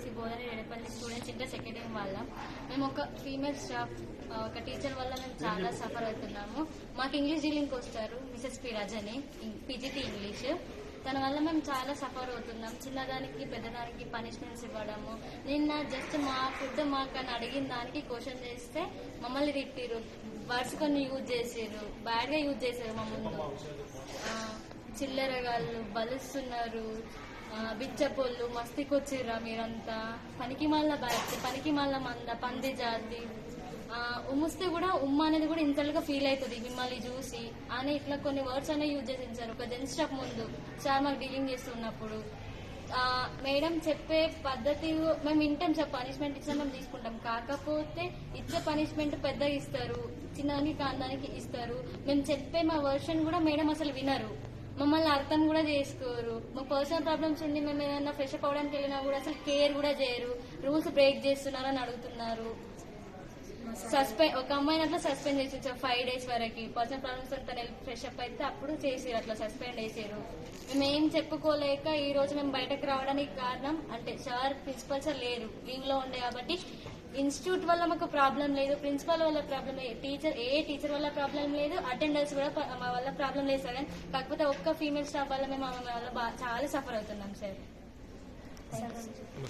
CBSE బోధన రెడపల్లి students inter second year వాళ్ళం. మేము ఒక ఫీమేల్ స్టాఫ్ ఒక టీచర్ వల్ల మేము చాలా సఫర్ అవుతున్నాము. మాకు ఇంగ్లీష్ డీలింగ్కి వస్తారు Mrs P Rajani, PGT English. తన వల్ల మేము చాలా సఫర్ అవుతున్నాం. చిన్నదానికి పెద్దదానికి పనిష్మెంట్స్ ఇవ్వడము. నిన్న జస్ట్ మా ఫుడ్ మాకు అడిగిన దానికి క్వశ్చన్ చేస్తే మమ్మల్ని తిట్టిరు, వర్డ్స్ కొన్ని యూజ్ చేసారు, బ్యాడ్ గా యూజ్ చేశారు మా ముందు. చిల్లరగాళ్ళు బలుస్తున్నారు, బిచ్చపోళ్ళు, మస్తికొచ్చిర్రా మీరంతా, పనికి మళ్ళ బ్యాచ్, పనికి మళ్ళ మంద, పంది జాతి, ఉమ్మిస్తే కూడా ఉమ్మ అనేది కూడా ఇంతలుగా ఫీల్ అవుతుంది మిమ్మల్ని చూసి అని ఇట్లా కొన్ని వర్డ్స్ అనేవి యూజ్ చేసింది ఒక జెంట్స్ స్టాఫ్ ముందు సార్ మాకు డీలింగ్ చేస్తున్నప్పుడు. మేడం చెప్పే పద్ధతి మేము వింటాం, సార్ పనిష్మెంట్ ఇచ్చినా మేము తీసుకుంటాం, కాకపోతే ఇచ్చే పనిష్మెంట్ పెద్దగా ఇస్తారు, చిన్నదానికి కాందానికి ఇస్తారు. మేము చెప్పే మా వర్షన్ కూడా మేడం అసలు వినరు, మమ్మల్ని అర్థం కూడా చేసుకోరు. మా పర్సనల్ ప్రాబ్లమ్స్ ఉండి మేము ఏదైనా ఫ్రెష్ అప్ అవడానికి వెళ్ళినా కూడా అసలు కేర్ కూడా చేయరు. రూల్స్ బ్రేక్ చేస్తున్నారని అడుగుతున్నారు. ఒక అమ్మాయిని అట్లా సస్పెండ్ చేసి 5 days వరకు పర్సనల్ ప్రాబ్లమ్స్ తను ఫ్రెష్ అప్ అయితే అప్పుడు చేసారు, అట్లా సస్పెండ్ చేసారు. మేము ఏం చెప్పుకోలేక ఈ రోజు మేము బయటకు రావడానికి కారణం అంటే సార్ ప్రిన్సిపల్ సార్ లేరు, లీవ్ లో ఉండే కాబట్టి. ఇన్స్టిట్యూట్ వల్ల మాకు ప్రాబ్లం లేదు, ప్రిన్సిపల్ వల్ల ప్రాబ్లం లేదు, టీచర్ వల్ల ప్రాబ్లం లేదు, అటెండర్స్ కూడా మా వల్ల ప్రాబ్లం లేదు సార్. కాకపోతే ఒక్క ఫీమేల్ స్టాఫ్ వల్ల మేము ఆమె వల్ల చాలా సఫర్ అవుతున్నాం సార్.